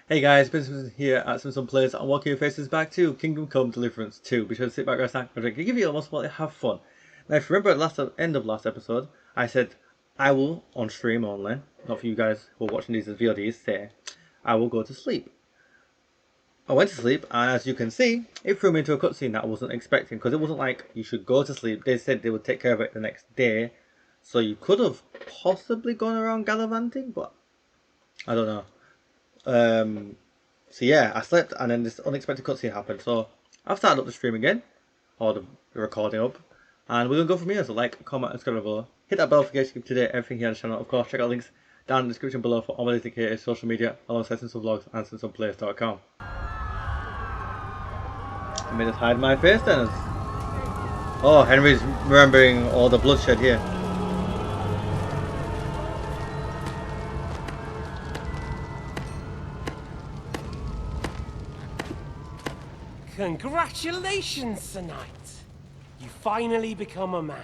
Hey guys, Benson here at Simpson Plays and welcome your faces back to Kingdom Come Deliverance 2. Be sure to sit back, rest, and drink. Give you almost what have fun. Now, if you remember at the end of last episode, I said I will, on stream only, not for you guys who are watching these as VODs, say I will go to sleep. I went to sleep, and as you can see, it threw me into a cutscene that I wasn't expecting, because it wasn't like you should go to sleep. They said they would take care of it the next day, so you could have possibly gone around gallivanting, but I don't know. So yeah, I slept and then this unexpected cutscene happened. So I've started up the stream again, or the recording up, and we're gonna go from here. So like, comment, and subscribe below. Hit that bell for you to keep up to date everything here on the channel. Of course, check out links down in the description below for all my dedicated social media, alongside some vlogs and some players.com. Let me just hide my face then. Oh, Henry's remembering all the bloodshed here. Congratulations, Sir Knight! You finally become a man.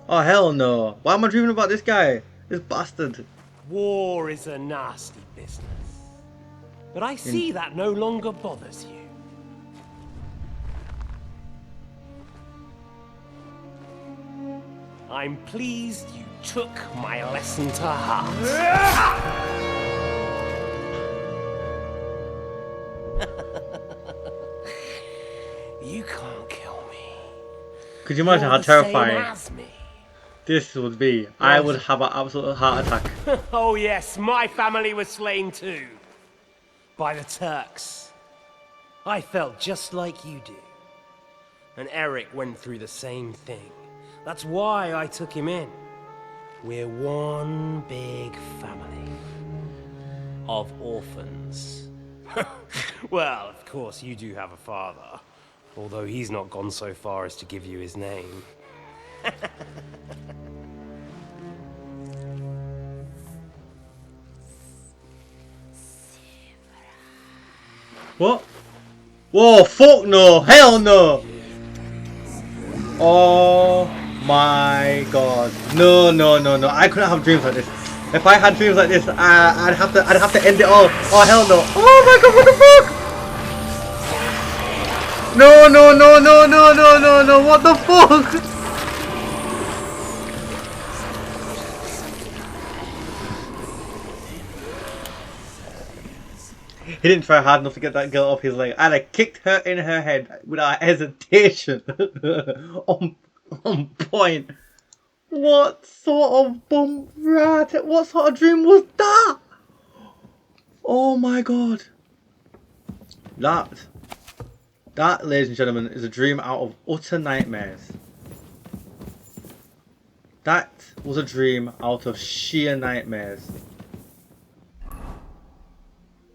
Oh hell no! Why am I dreaming about this guy? This bastard. War is a nasty business. But I see that no longer bothers you. I'm pleased you took my lesson to heart. You can't kill me. Could you imagine You're how the same terrifying as me. this would be? I would have an absolute heart attack. Oh yes, my family was slain too. By the Turks. I felt just like you do. And Eric went through the same thing. That's why I took him in. We're one big family. Of orphans. Well, of course you do have a father. Although he's not gone so far as to give you his name. What? Whoa, fuck no, hell no! Oh my god. No, no, no, no. I couldn't have dreams like this. If I had dreams like this, I'd have to end it all. Oh hell no. Oh my god, what the fuck? No, no, no, no, no, no, no, no, what the fuck? He didn't try hard enough to get that girl off his leg. I'd have kicked her in her head without hesitation. on point. What sort of bum rat? What sort of dream was that? Oh my god. That, ladies and gentlemen, is a dream out of utter nightmares. That was a dream out of sheer nightmares.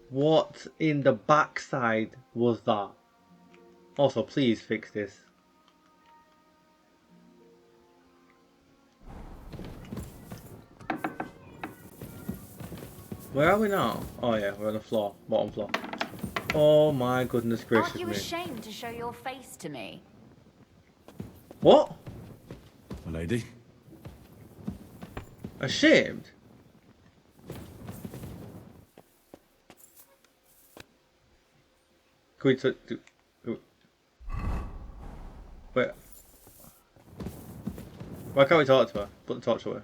What in the backside was that? Also, please fix this. Where are we now? Oh yeah, we're on the floor, bottom floor. Oh my goodness gracious Aren't you me. ashamed to show your face to me? What? A lady? Ashamed? Can we wait. Why can't we talk to her? Put the torch away.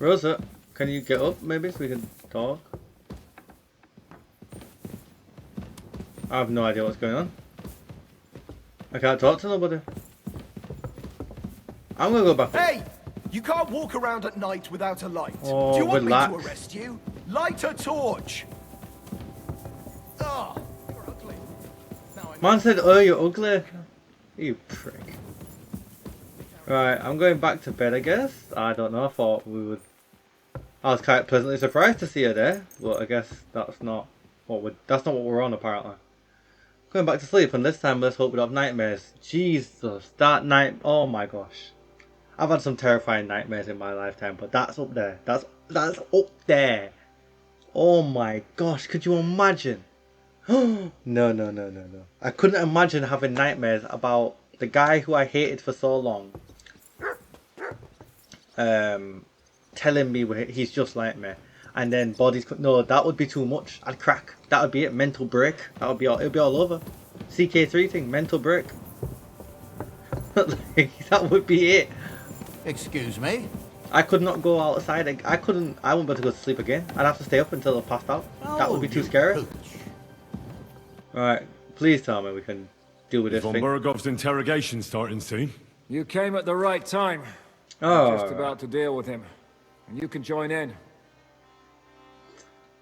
Rosa, can you get up maybe so we can talk? I have no idea what's going on. I can't talk to nobody. I'm gonna go back. Hey! You can't walk around at night without a light. Oh, do you want relax. me to arrest you? Light a torch! Ah, you're ugly. Now I Man said, oh, you're ugly. You prick. Right, I'm going back to bed, I guess. I don't know, I thought we would... I was quite pleasantly surprised to see her there, but I guess that's not what we're on, apparently. Going back to sleep, and this time let's hope we don't have nightmares. Jesus, that night... Oh my gosh. I've had some terrifying nightmares in my lifetime, but that's up there. That's up there. Oh my gosh, could you imagine? No, no, no, no, no. I couldn't imagine having nightmares about the guy who I hated for so long. telling me he's just like me, and then bodies. No, that would be too much. I'd crack. That would be it. Mental break. That would be all. It'd be all over. CK3 thing. Mental break. Like, that would be it. Excuse me? I could not go outside. I couldn't. I wouldn't be able to go to sleep again. I'd have to stay up until I passed out. That would be too scary. Pooch. Alright, please tell me we can deal with this Von thing. Bergov's interrogation starting soon. You came at the right time. Oh, I'm just about to deal with him. And you can join in.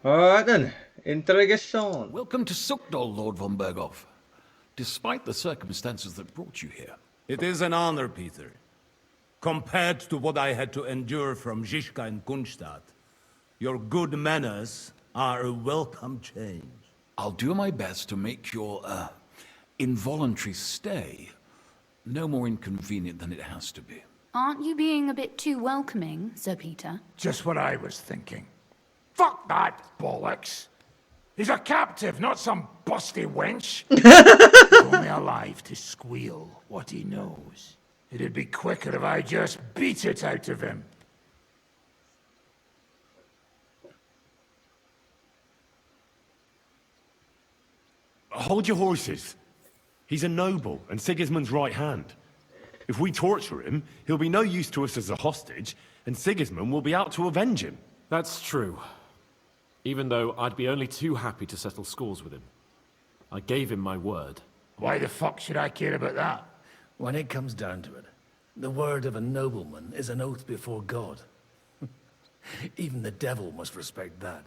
alright then. Interrogation. Welcome to Sukdal, Lord von Berghoff. Despite the circumstances that brought you here. It is an honor, Peter. Compared to what I had to endure from Zizka and Kunstadt, your good manners are a welcome change. I'll do my best to make your, involuntary stay no more inconvenient than it has to be. Aren't you being a bit too welcoming, Sir Peter? Just what I was thinking. Fuck that bollocks. He's a captive, not some busty wench. He's only alive to squeal what he knows. It'd be quicker if I just beat it out of him. Hold your horses. He's a noble and Sigismund's right hand. If we torture him, he'll be no use to us as a hostage, and Sigismund will be out to avenge him. That's true. Even though I'd be only too happy to settle scores with him. I gave him my word. Why the fuck should I care about that? When it comes down to it, the word of a nobleman is an oath before God. Even the devil must respect that.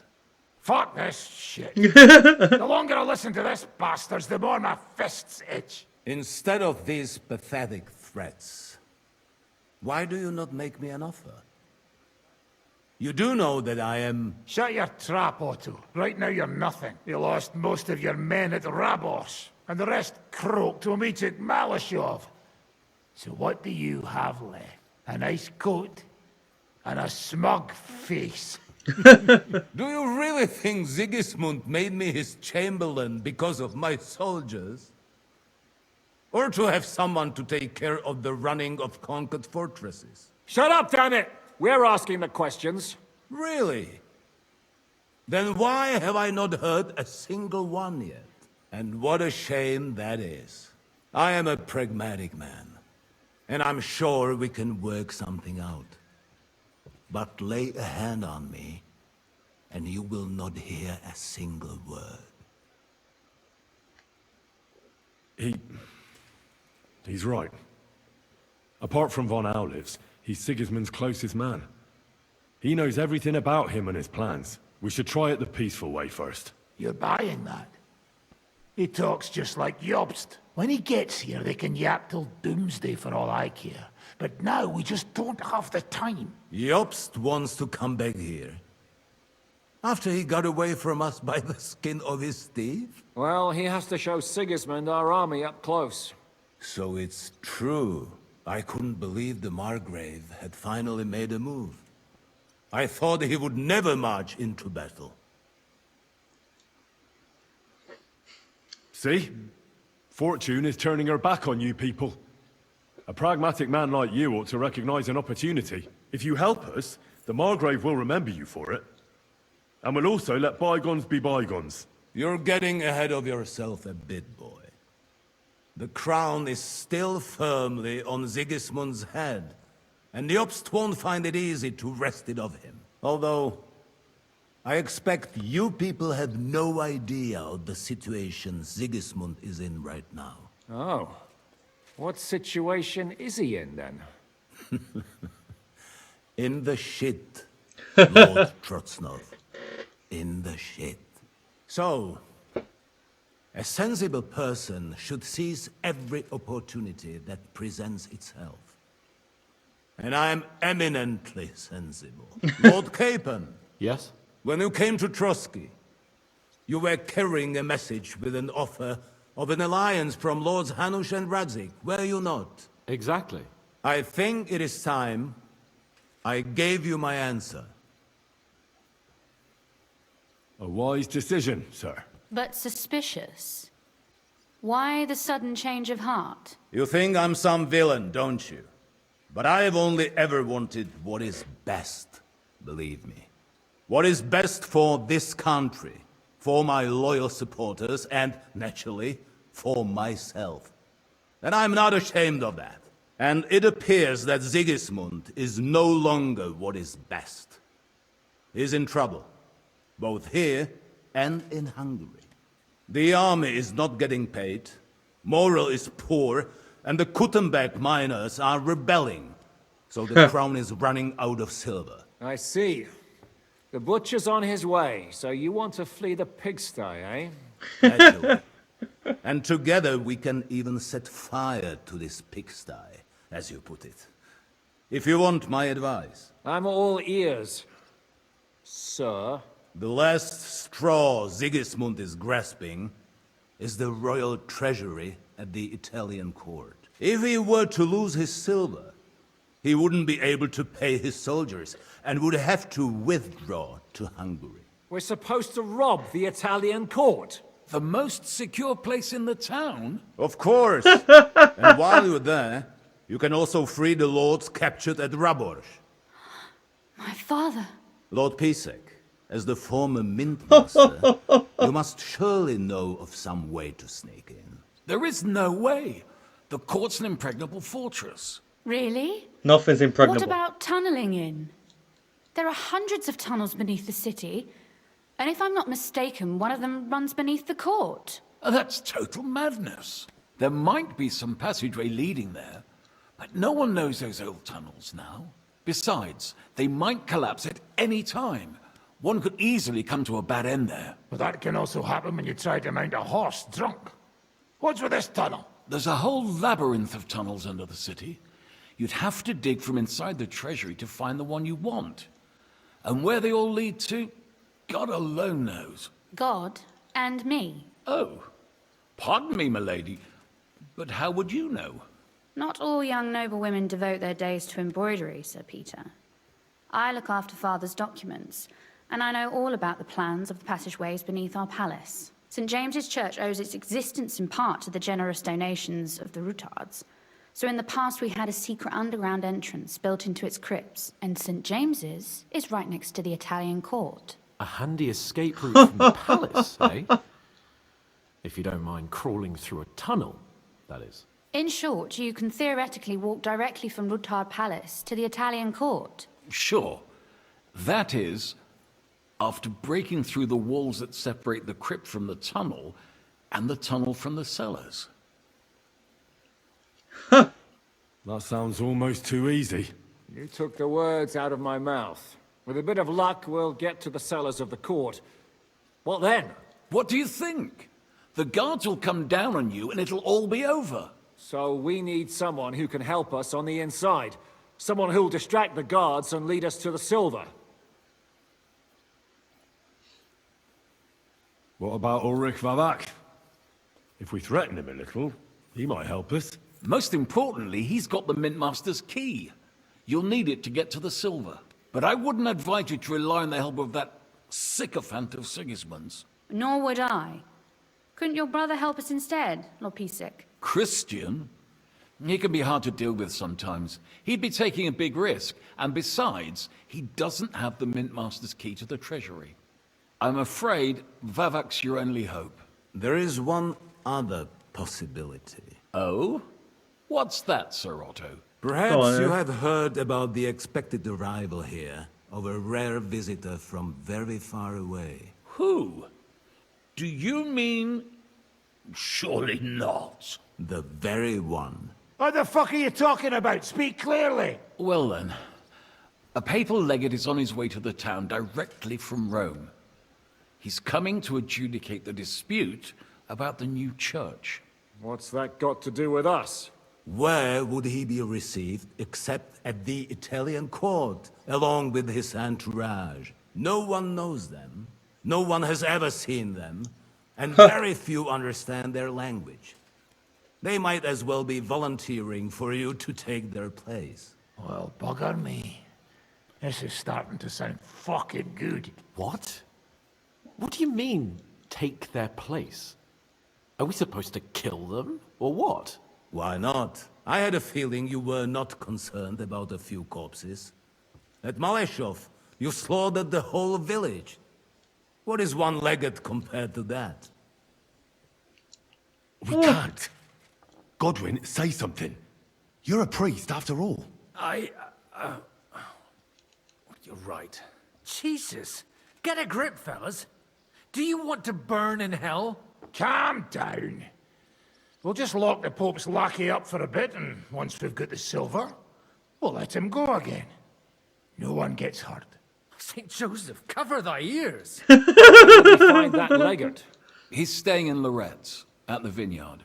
Fuck this shit. The longer I listen to this bastards, the more my fists itch. Instead of these pathetic threats, why do you not make me an offer? You do know that I am... Shut your trap, Otto. Right now you're nothing. You lost most of your men at Rabos, and the rest croaked when we took Malashov. So what do you have left? A nice coat and a smug face. Do you really think Sigismund made me his chamberlain because of my soldiers? Or to have someone to take care of the running of conquered fortresses? Shut up, damn it! We're asking the questions. Really? Then why have I not heard a single one yet? And what a shame that is. I am a pragmatic man, and I'm sure we can work something out. But lay a hand on me, and you will not hear a single word. He's right. Apart from von Aulivs, he's Sigismund's closest man. He knows everything about him and his plans. We should try it the peaceful way first. You're buying that? He talks just like Jobst. When he gets here, they can yap till doomsday for all I care. But now we just don't have the time. Jobst wants to come back here. After he got away from us by the skin of his teeth? Well, he has to show Sigismund our army up close. So it's true. I couldn't believe the Margrave had finally made a move. I thought he would never march into battle. See? Fortune is turning her back on you people. A pragmatic man like you ought to recognize an opportunity. If you help us, the Margrave will remember you for it. And will also let bygones be bygones. You're getting ahead of yourself a bit, boy. The crown is still firmly on Sigismund's head, and Jobst won't find it easy to wrest it of him. Although, I expect you people have no idea of the situation Sigismund is in right now. Oh. What situation is he in, then? In the shit, Lord Trotsnov. In the shit. So, a sensible person should seize every opportunity that presents itself. And I am eminently sensible. Lord Capon. Yes? When you came to Trotsky, you were carrying a message with an offer of an alliance from Lords Hanush and Radzik, were you not? Exactly. I think it is time I gave you my answer. A wise decision, sir. But suspicious. Why the sudden change of heart? You think I'm some villain, don't you? But I have only ever wanted what is best believe me. What is best for this country, for my loyal supporters, and, naturally, for myself. And I'm not ashamed of that. And it appears that Sigismund is no longer what is best. He's in trouble, both here and in Hungary. The army is not getting paid, morale is poor, and the Kuttenberg miners are rebelling. So the crown is running out of silver. I see. The butcher's on his way, so you want to flee the pigsty, eh? Naturally. And together we can even set fire to this pigsty, as you put it. If you want my advice. I'm all ears, sir. The last straw Sigismund is grasping is the royal treasury at the Italian court. If he were to lose his silver, he wouldn't be able to pay his soldiers and would have to withdraw to Hungary. We're supposed to rob the Italian court. The most secure place in the town? Of course. And while you're there, you can also free the lords captured at Raborz. My father. Lord Pisek, as the former mint master, you must surely know of some way to sneak in. There is no way. The court's an impregnable fortress. Really? Nothing's impregnable. What about tunneling in? There are hundreds of tunnels beneath the city, and if I'm not mistaken, one of them runs beneath the court. That's total madness. There might be some passageway leading there, but no one knows those old tunnels now. Besides, they might collapse at any time. One could easily come to a bad end there. But that can also happen when you try to mount a horse drunk. What's with this tunnel? There's a whole labyrinth of tunnels under the city. You'd have to dig from inside the treasury to find the one you want. And where they all lead to, God alone knows. God and me. Oh, pardon me, milady, but how would you know? Not all young noble women devote their days to embroidery, Sir Peter. I look after Father's documents, and I know all about the plans of the passageways beneath our palace. St. James's Church owes its existence in part to the generous donations of the Ruthards. So in the past we had a secret underground entrance built into its crypts, and St. James's is right next to the Italian court. A handy escape route from the palace, eh? If you don't mind crawling through a tunnel, that is. In short, you can theoretically walk directly from Ruthard Palace to the Italian court. Sure. That is, after breaking through the walls that separate the crypt from the tunnel, and the tunnel from the cellars. That sounds almost too easy. You took the words out of my mouth. With a bit of luck, we'll get to the cellars of the court. What then? What do you think? The guards will come down on you and it'll all be over. So we need someone who can help us on the inside. Someone who'll distract the guards and lead us to the silver. What about Ulrich Vavak? If we threaten him a little, he might help us. Most importantly, he's got the Mintmaster's key. You'll need it to get to the silver. But I wouldn't advise you to rely on the help of that sycophant of Sigismund's. Nor would I. Couldn't your brother help us instead, Lord Pisek? Christian? He can be hard to deal with sometimes. He'd be taking a big risk, and besides, he doesn't have the Mintmaster's key to the treasury. I'm afraid Vavak's your only hope. There is one other possibility. Oh? What's that, Sir Otto? Perhaps you have heard about the expected arrival here of a rare visitor from very far away. Who? Do you mean... Surely not. The very one. What the fuck are you talking about? Speak clearly. Well then, a papal legate is on his way to the town directly from Rome. He's coming to adjudicate the dispute about the new church. What's that got to do with us? Where would he be received except at the Italian court, along with his entourage? No one knows them, no one has ever seen them, and very few understand their language. They might as well be volunteering for you to take their place. Well, bugger me. This is starting to sound fucking good. What? What do you mean, take their place? Are we supposed to kill them, or what? Why not? I had a feeling you were not concerned about a few corpses. At Maleshov, You slaughtered the whole village. What is one legate compared to that? We can't. Godwin, say something. You're a priest, after all. You're right. Jesus. Get a grip, fellas. Do you want to burn in hell? Calm down. We'll just lock the Pope's lackey up for a bit, and once we've got the silver, we'll let him go again. No one gets hurt. St. Joseph, cover thy ears. Where did we find that legate? He's staying in Loretz, at the vineyard.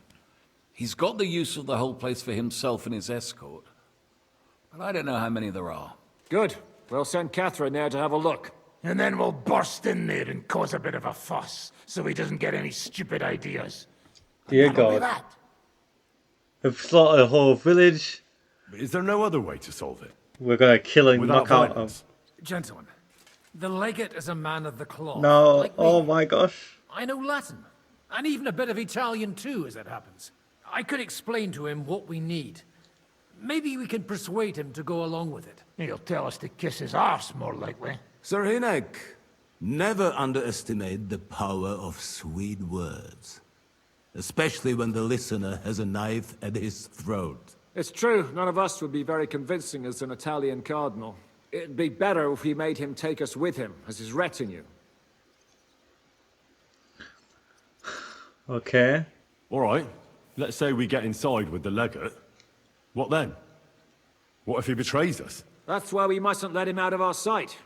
He's got the use of the whole place for himself and his escort. But I don't know how many there are. Good. We'll send Catherine there to have a look. And then we'll burst in there and cause a bit of a fuss, so he doesn't get any stupid ideas. Dear That'll be God. that. We've slaughtered a whole village. Is there no other way to solve it? We're gonna kill and Without knock out violence? Gentlemen, the legate is a man of the cloth. No, like me. oh my gosh. I know Latin, and even a bit of Italian too, as it happens. I could explain to him what we need. Maybe we can persuade him to go along with it. He'll tell us to kiss his arse, more likely. Sir Hynek, never underestimate the power of sweet words. Especially when the listener has a knife at his throat. It's true, none of us would be very convincing as an Italian cardinal. It'd be better if we made him take us with him, as his retinue. Okay. All right. Let's say we get inside with the legate. What then? What if he betrays us? That's why we mustn't let him out of our sight.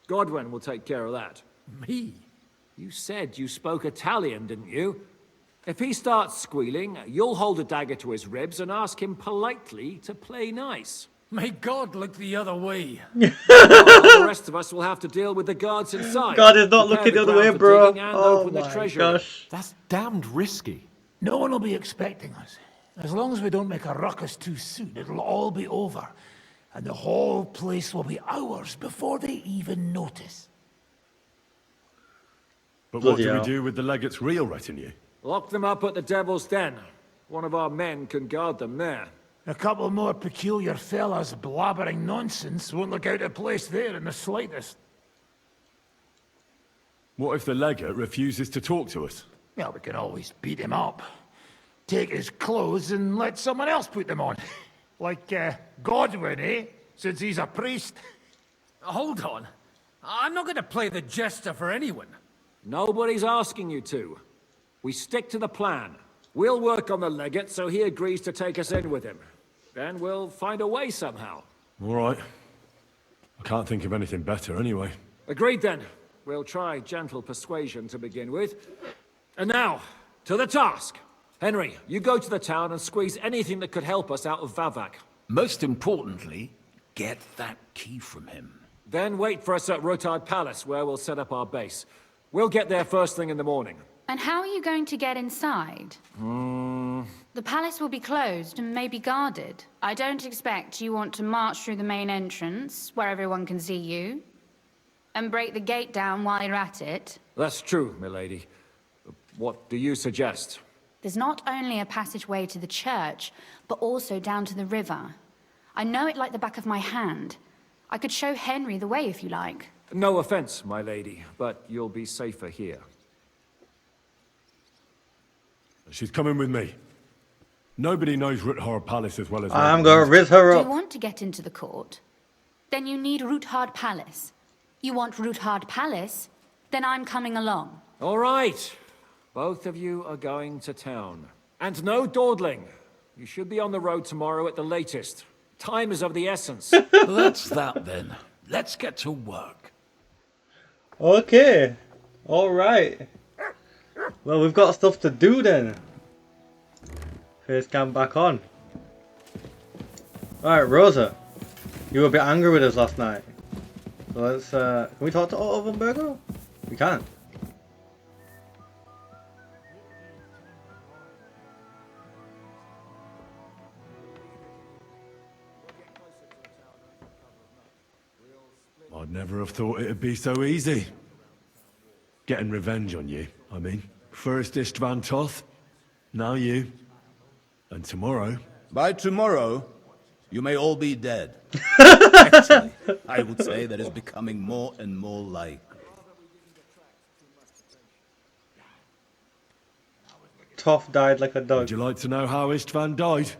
Godwin will take care of that. Me? You said you spoke Italian, didn't you? If he starts squealing, you'll hold a dagger to his ribs and ask him politely to play nice. May God look the other way. The rest of us will have to deal with the guards inside. God is not Prepare looking the other ground way, for bro. digging and Oh open the my treasury. gosh. That's damned risky. No one will be expecting us. As long as we don't make a ruckus too soon, it'll all be over. And the whole place will be ours before they even notice. But Bloody what do we hell. do with the legate's real retinue? Lock them up at the Devil's Den. One of our men can guard them there. A couple more peculiar fellas blabbering nonsense won't look out of place there in the slightest. What if the legate refuses to talk to us? Well, we can always beat him up. Take his clothes and let someone else put them on. Like, Godwin, eh? Since he's a priest. Hold on. I'm not going to play the jester for anyone. Nobody's asking you to. We stick to the plan. We'll work on the legate so he agrees to take us in with him. Then we'll find a way somehow. All right. I can't think of anything better anyway. Agreed then. We'll try gentle persuasion to begin with. And now, to the task. Henry, you go to the town and squeeze anything that could help us out of Vavak. Most importantly, get that key from him. Then wait for us at Ruthard Palace, where we'll set up our base. We'll get there first thing in the morning. And how are you going to get inside? The palace will be closed and maybe guarded. I don't expect you want to march through the main entrance, where everyone can see you, and break the gate down while you're at it. That's true, milady. What do you suggest? There's not only a passageway to the church, but also down to the river. I know it like the back of my hand. I could show Henry the way if you like. No offense, my lady, but you'll be safer here. She's coming with me. Nobody knows Ruthard Palace as well as I'm gonna riz her Do you up. want to get into the court? Then you need Ruthard Palace. You want Ruthard Palace? Then I'm coming along. All right. Both of you are going to town. And no dawdling. You should be on the road tomorrow at the latest. Time is of the essence. That's that then. Let's get to work. Okay. Alright. Well, we've got stuff to do then. Face cam back on. Alright, Rosa. You were a bit angry with us last night. So let's, can we talk to Otto von Berger? We can. I'd never have thought it'd be so easy. Getting revenge on you, I mean. First Istvan Toth, now you. And tomorrow... By tomorrow, You may all be dead. Actually, I would say that is becoming more and more likely. Toff died like a dog. Would you like to know how Istvan died?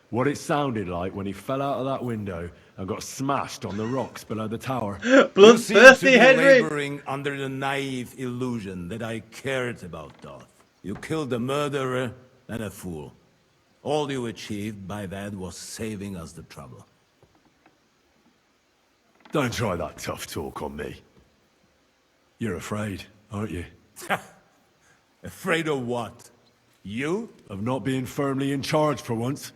What it sounded like when he fell out of that window and got smashed on the rocks below the tower. You seem to Bloodthirsty be Henry! laboring under the naive illusion that I cared about Doth. You killed a murderer and a fool. All you achieved by that was saving us the trouble. Don't try that tough talk on me. You're afraid, aren't you? Afraid of what? You? Of not being firmly in charge for once.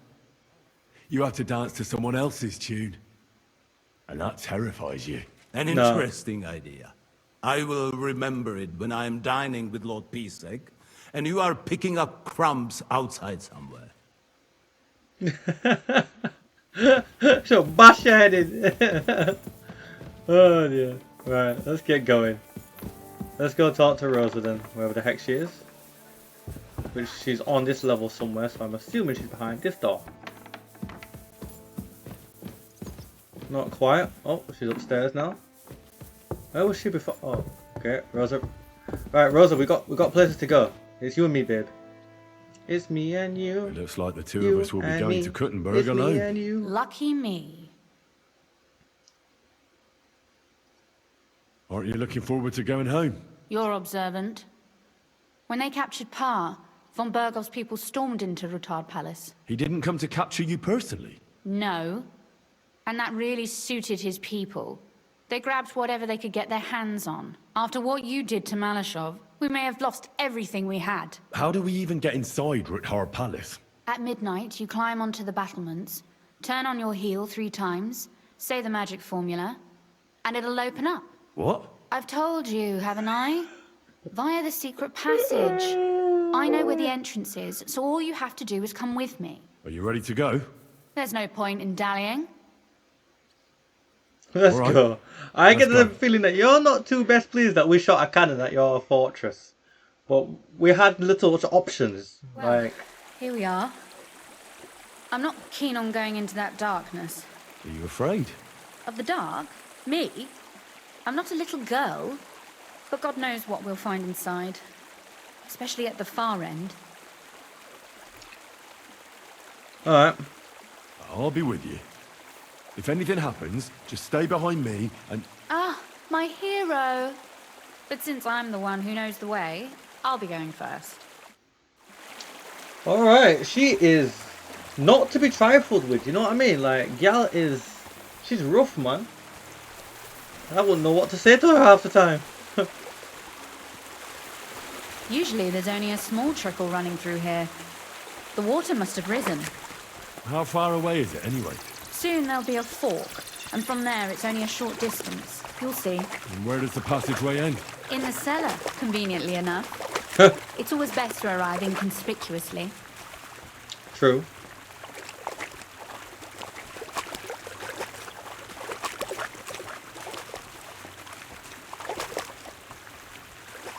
You have to dance to someone else's tune. And that terrifies you. An interesting idea. I will remember it when I am dining with Lord Pisek, and you are picking up crumbs outside somewhere. She'll bash your head in. Oh dear. Right, let's get going. Let's go talk to Rosa then, wherever the heck she is. Which she's on this level somewhere, so I'm assuming she's behind this door. Not quite. Oh, she's upstairs now. Where was she before? Oh, okay, Rosa. Right, Rosa, we got places to go. It's you and me, babe. It's me and you. It looks like the two of us will be going to Kuttenberg alone. Me and you. Lucky me. Aren't you looking forward to going home? You're observant. When they captured Pa, von Bergov's people stormed into Ruthard Palace. He didn't come to capture you personally? No. And that really suited his people. They grabbed whatever they could get their hands on. After what you did to Malashov, we may have lost everything we had. How do we even get inside Ruthard Palace? At midnight, you climb onto the battlements, turn on your heel 3 times, say the magic formula, and it'll open up. What? I've told you, haven't I? Via the secret passage. I know where the entrance is, so all you have to do is come with me. Are you ready to go? There's no point in dallying. Let's right. go. I get the go. feeling that you're not too best pleased that we shot a cannon at your fortress. But we had little options. Well, like, here we are. I'm not keen on going into that darkness. Are you afraid? Of the dark? Me? I'm not a little girl. But God knows what we'll find inside. Especially at the far end. alright. I'll be with you. If anything happens, just stay behind me and... Ah, my hero. But since I'm the one who knows the way, I'll be going first. Alright, she is not to be trifled with, you know what I mean? Like, Gal is... she's rough, man. I wouldn't know what to say to her half the time. Usually there's only a small trickle running through here. The water must have risen. How far away is it anyway? Soon there'll be a fork, and from there it's only a short distance. You'll see. And where does the passageway end? In the cellar, conveniently enough. It's always best to arrive inconspicuously. True.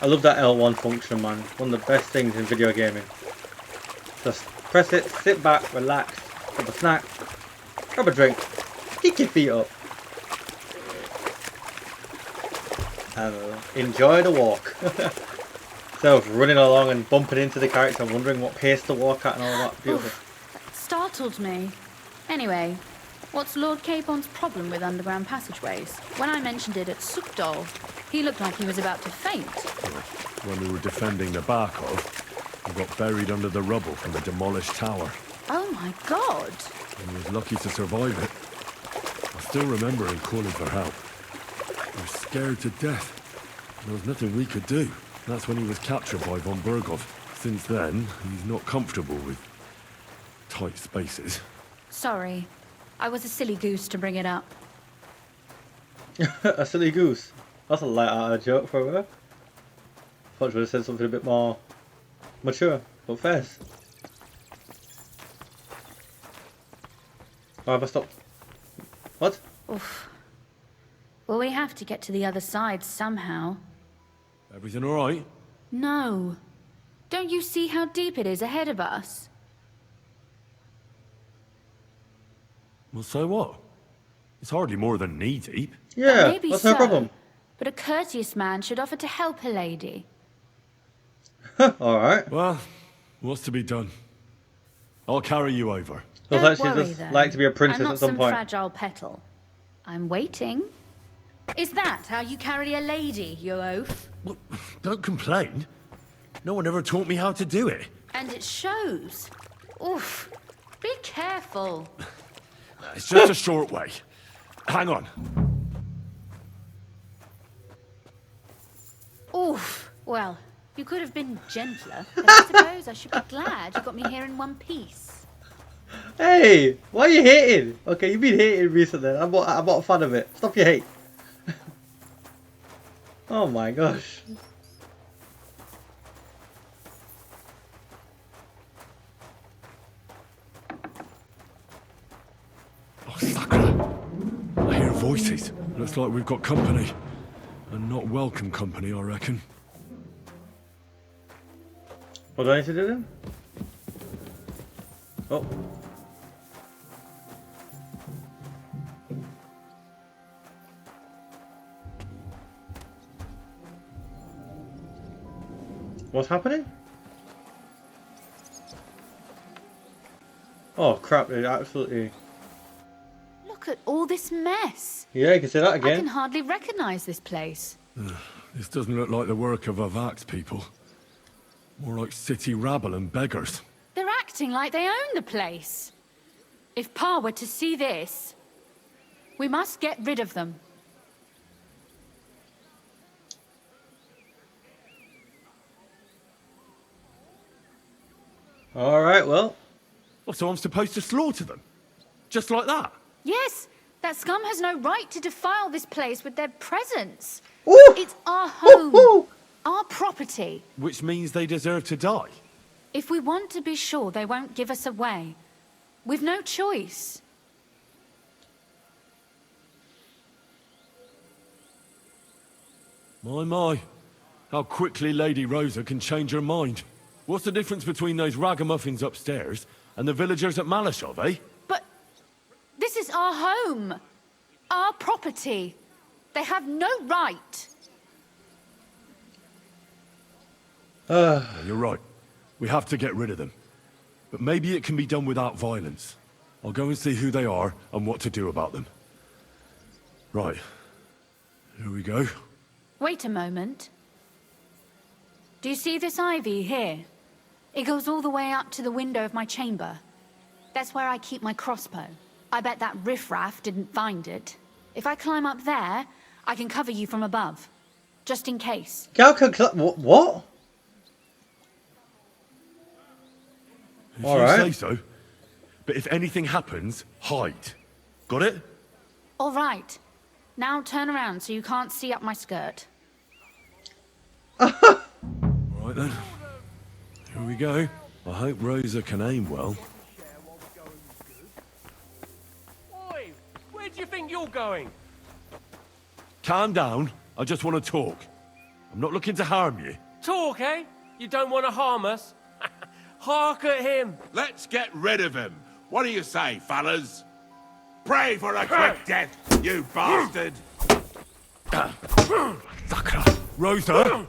I love that L1 function, man. One of the best things in video gaming. Just press it, sit back, relax, grab a snack, grab a drink, kick your feet up, and enjoy the walk. So running along and bumping into the character and wondering what pace to walk at and all that. Beautiful. That startled me. Anyway, what's Lord Capon's problem with underground passageways? When I mentioned it at Sukdol, he looked like he was about to faint. When we were defending the Barkov, we got buried under the rubble from the demolished tower. Oh my god! And he was lucky to survive it. I still remember him calling for help. We were scared to death. There was nothing we could do. That's when he was captured by von Bergov. Since then, he's not comfortable with tight spaces. Sorry. I was a silly goose to bring it up. A silly goose. That's a light-hearted joke for her. Thought she would have said something a bit more mature, but fast. Oh, have I stopped? What? Oof. Well, we have to get to the other side somehow. Everything alright? No. Don't you see how deep it is ahead of us? Well, so what? It's hardly more than knee deep. Yeah, Maybe what's so, her problem? but a courteous man should offer to help a lady. Alright. Well, what's to be done? I'll carry you over. Looks Don't like she worry, just though. like to be a I'm princess not at some some point. fragile petal. I'm waiting. Is that how you carry a lady, you oaf? Well, don't complain. No one ever taught me how to do it. And it shows. Oof. Be careful. It's just a short way. Hang on. Oof. Well, you could have been gentler, but I suppose I should be glad you got me here in one piece. Hey, why are you hating? Okay, you've been hating recently. I'm not a fan of it. Stop your hate. Oh my gosh. Oh, Sakura. I hear voices. Looks like we've got company. And not welcome company, I reckon. What do I need to do then? Oh. What's happening? Oh crap, it absolutely... Look at all this mess. Yeah, you can say that I can again. hardly recognize this place. This doesn't look like the work of Avak's people. More like city rabble and beggars. They're acting like they own the place. If Pa were to see this, we must get rid of them. Alright, well. Oh, so I'm supposed to slaughter them? Just like that? Yes, that scum has no right to defile this place with their presence. Ooh! It's our home, Ooh! our property. Which means they deserve to die. If we want to be sure they won't give us away, we've no choice. My. How quickly Lady Rosa can change her mind. What's the difference between those ragamuffins upstairs and the villagers at Malashov, eh? But this is our home, our property. They have no right. You're right. We have to get rid of them. But maybe it can be done without violence. I'll go and see who they are and what to do about them. Right. Here we go. Wait a moment. Do you see this ivy here? It goes all the way up to the window of my chamber. That's where I keep my crossbow. I bet that riffraff didn't find it. If I climb up there, I can cover you from above. Just in case. What? If All you right. say so. But if anything happens, hide. Got it? All right. Now turn around so you can't see up my skirt. All right then. Here we go. I hope Rosa can aim well. Oi, where do you think you're going? Calm down. I just want to talk. I'm not looking to harm you. Talk, eh? You don't want to harm us? Hark at him. Let's get rid of him. What do you say, fellas? Pray for a quick death, you bastard! Sakura! Rosa!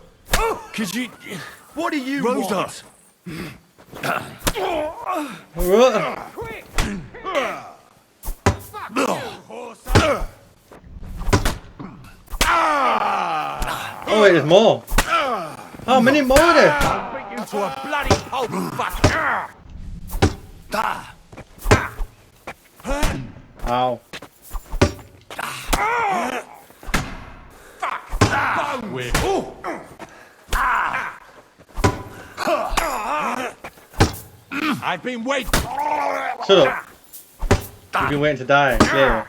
Could you... What do you Rosa! Alright. Quick! Oh wait, there's more. How many more are there? I'll beat you to a bloody pulp, fuck! Ow. I've been waiting. Shut up. You've been waiting to die. Clearly.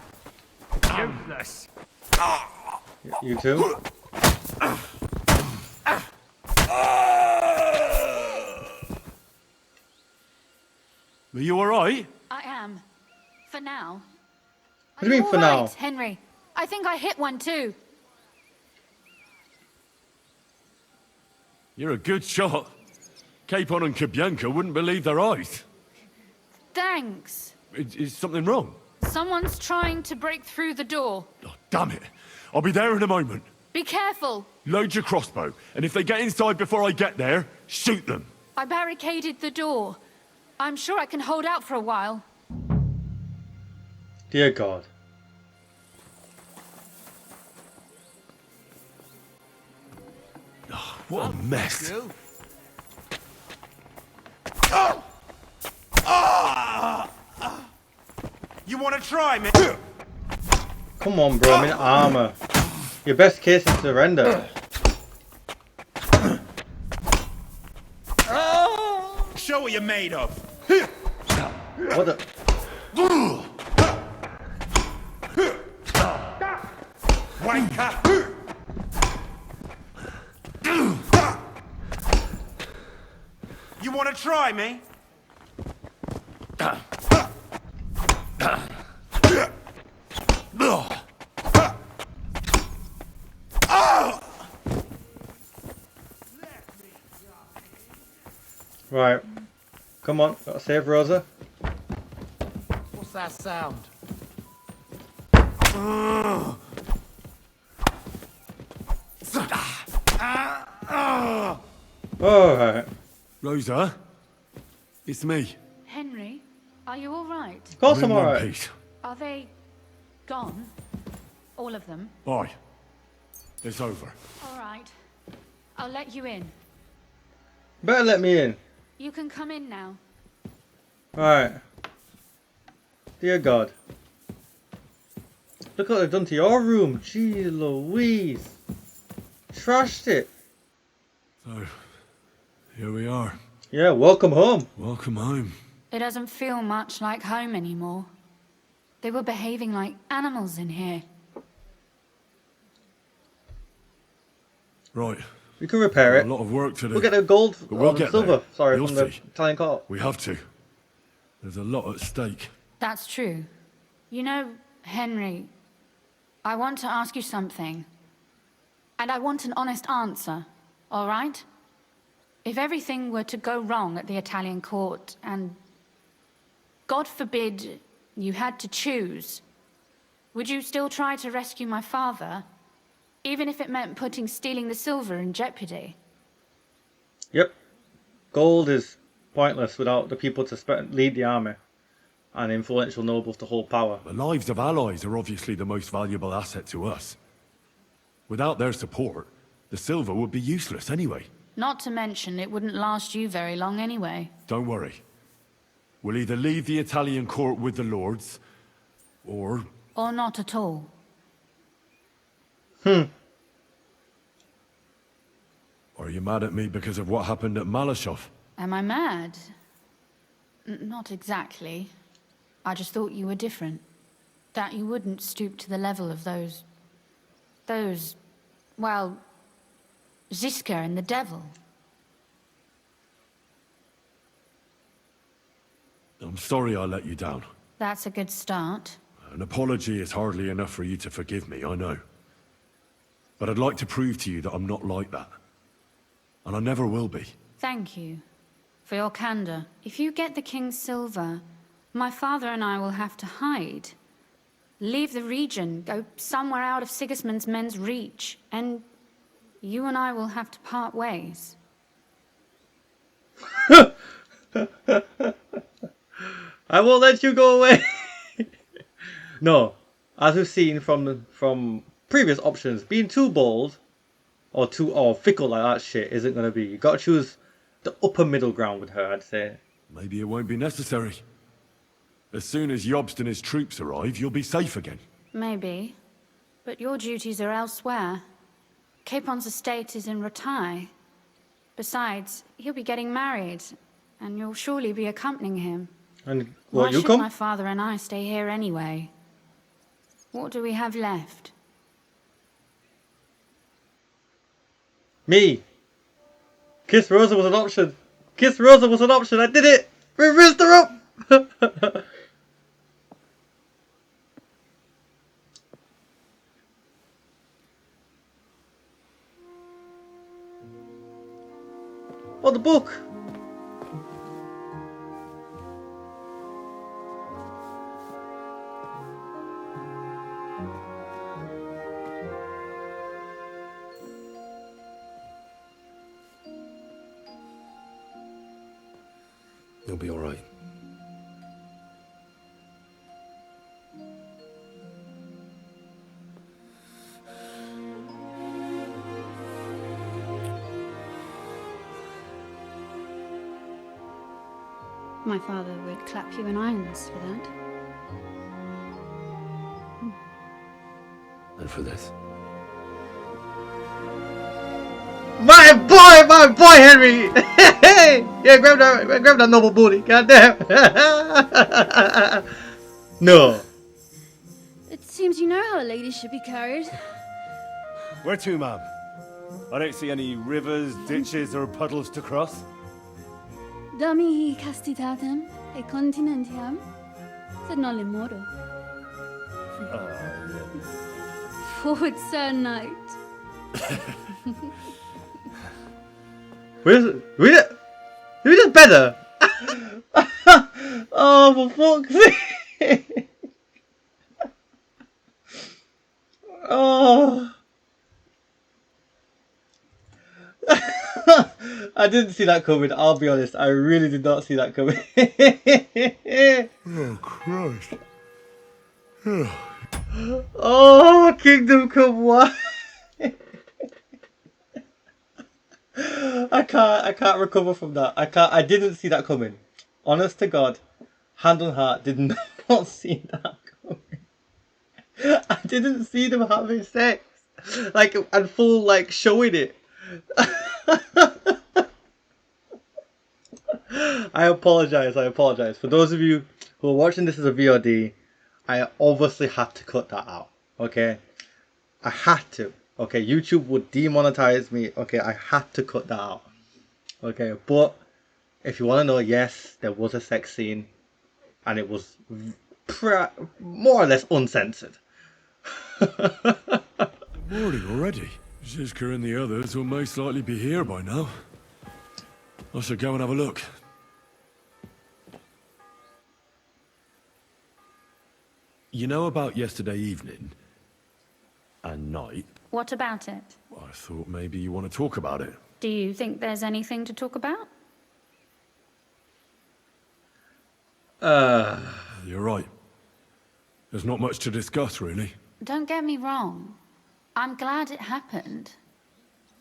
Useless. You too? Are you alright? I am. For now. What do you mean for now? Right, Henry. I think I hit one too. You're a good shot. Capon and Kabianka wouldn't believe their eyes. Thanks. Is something wrong? Someone's trying to break through the door. Oh, damn it. I'll be there in a moment. Be careful. Load your crossbow, and if they get inside before I get there, shoot them. I barricaded the door. I'm sure I can hold out for a while. Dear God. Oh, what a mess. You want to try, man? Come on, bro. I'm in armor. Your best case is surrender. Show what you're made of. What the? Wanker! You want to try me? Right. Come on. Gotta save Rosa. What's that sound? Alright. Rosa? It's me. Henry, are you all right? Of course I'm in one alright. piece. Are they gone? All of them? Aye. It's over. All right. I'll let you in. Better let me in. You can come in now. Alright. Dear God. Look what they've done to your room. Jeez Louise. Trashed it. So, here we are. Yeah, welcome home. Welcome home. It doesn't feel much like home anymore. They were behaving like animals in here. Right. We can repair it. A lot of work to do. We'll get the gold, But we'll the get silver, there. sorry, You'll from the see. Italian court. We have to. There's a lot at stake. That's true. You know, Henry, I want to ask you something. And I want an honest answer, all right? If everything were to go wrong at the Italian court and, God forbid, you had to choose, would you still try to rescue my father, even if it meant putting stealing the silver in jeopardy? Yep. Gold is pointless without the people to lead the army and influential nobles to hold power. The lives of allies are obviously the most valuable asset to us. Without their support, the silver would be useless anyway. Not to mention, it wouldn't last you very long anyway. Don't worry. We'll either leave the Italian court with the lords, or... Or not at all. Are you mad at me because of what happened at Malashov? Am I mad? Not exactly. I just thought you were different. That you wouldn't stoop to the level of those, well, Ziska and the devil. I'm sorry I let you down. That's a good start. An apology is hardly enough for you to forgive me, I know. But I'd like to prove to you that I'm not like that. And I never will be. Thank you for your candor. If you get the king's silver, my father and I will have to hide. Leave the region, go somewhere out of Sigismund's men's reach, and you and I will have to part ways. I won't let you go away. No, as we've seen from previous options, being too bold or fickle like that shit isn't gonna be. You gotta choose the upper middle ground with her, I'd say. Maybe it won't be necessary. As soon as Jobst and his troops arrive, you'll be safe again. Maybe, but your duties are elsewhere. Capon's estate is in Ratai. Besides, he'll be getting married, and you'll surely be accompanying him. And Why you should come? my father and I stay here anyway? What do we have left? Me. Kiss Rosa was an option. Kiss Rosa was an option. I did it. We raised her up. Oh, the book. You'll be alright. My father would clap you in irons for that. And for this. My boy, Henry! Yeah, grab that noble booty, goddamn! No. It seems you know how a lady should be carried. Where to, ma'am? I don't see any rivers, ditches, or puddles to cross. Dami castitatem e continentiam, sed non in modo. Forward, Sir Knight. Who is better? Oh, for fuck's sake! Oh. I didn't see that coming, I'll be honest. I really did not see that coming. Oh, Christ. Oh, Kingdom Come, why? I can't recover from that. I didn't see that coming. Honest to God, hand on heart, did not see that coming. I didn't see them having sex. Like, and full, like, showing it. I apologize. For those of you who are watching this as a VOD, I obviously had to cut that out. Okay? I had to. Okay? YouTube would demonetize me. Okay? I had to cut that out. Okay? But if you want to know, yes, there was a sex scene. And it was more or less uncensored. Morning already. Zizka and the others will most likely be here by now. I should go and have a look. You know about yesterday evening? And night? What about it? I thought maybe you want to talk about it. Do you think there's anything to talk about? You're right. There's not much to discuss, really. Don't get me wrong. I'm glad it happened.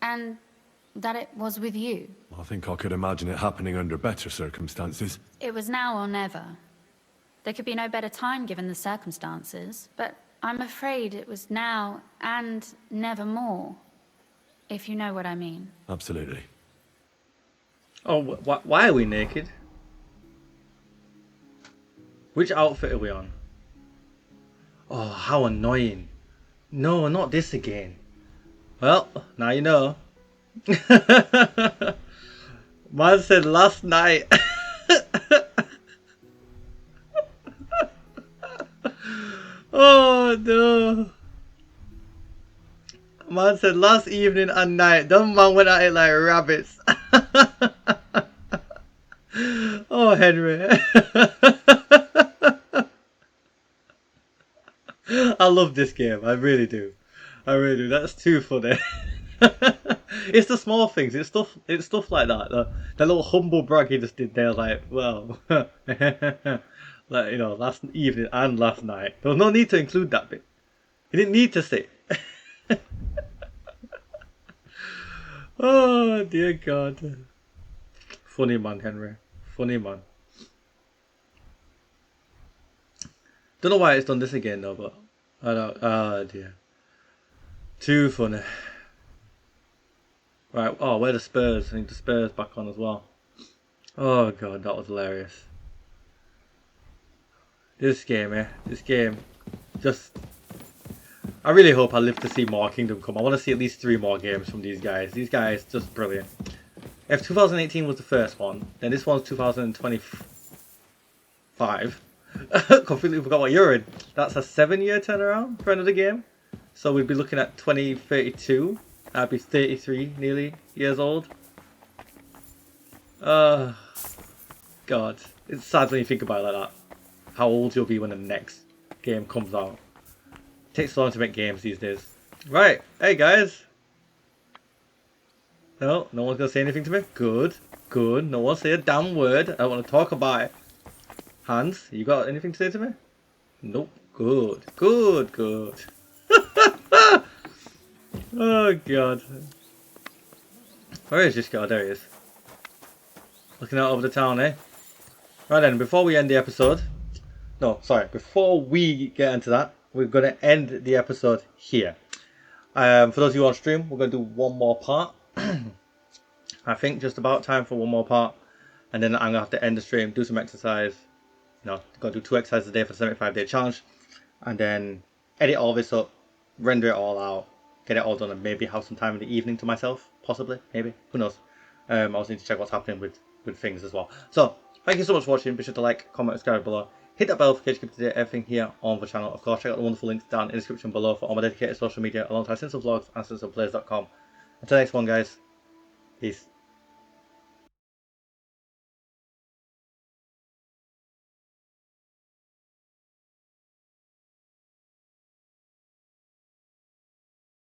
And that it was with you. I think I could imagine it happening under better circumstances. It was now or never. There could be no better time given the circumstances, but I'm afraid it was now and never more, if you know what I mean. Absolutely. Oh, why are we naked? Which outfit are we on? Oh, how annoying. No, not this again. Well, now you know. Man said last night. Oh no. Man said last evening and night. Them man went at it like rabbits. Oh, Henry. I love this game. I really do. That's too funny. It's the small things. It's stuff like that. The little humble brag he just did there. Like, well, like, you know, last evening and last night. There was no need to include that bit. He didn't need to say. Oh dear God. Funny man, Henry. Funny man. Don't know why it's done this again though, but I don't. Oh dear. Too funny. Right. Oh, where are the Spurs? I need the Spurs back on as well. Oh God, that was hilarious. This game, just. I really hope I live to see more Kingdom Come. I want to see at least 3 more games from these guys. These guys, just brilliant. If 2018 was the first one, then this one's 2025. Completely forgot what year in. That's a 7-year turnaround for another game. So we'd be looking at 2032. I'd be 33 nearly years old. God. It's sad when you think about it like that. How old you'll be when the next game comes out. It takes so long to make games these days. Right. Hey guys. No one's going to say anything to me? Good. Good. No one say a damn word. I don't want to talk about it. Hans, you got anything to say to me? Nope. Good. Good, good. Oh, God. Where is this guy? There he is. Looking out over the town, eh? Right then, before we end the episode... No, sorry. Before we get into that, we're going to end the episode here. For those of you on stream, we're going to do one more part. I think just about time for one more part. And then I'm going to have to end the stream, do some exercise. You know, got to do 2 exercises a day for the 75-day challenge. And then edit all this up, render it all out, get it all done, and maybe have some time in the evening to myself. Possibly, maybe. Who knows? I also need to check what's happening with things as well. So, thank you so much for watching. Be sure to like, comment, and subscribe below. Hit that bell notification to keep up to date everything here on the channel. Of course, check out the wonderful links down in the description below for all my dedicated social media alongside Sinsel Vlogs and SinselPlays.com. Until next one, guys. Peace.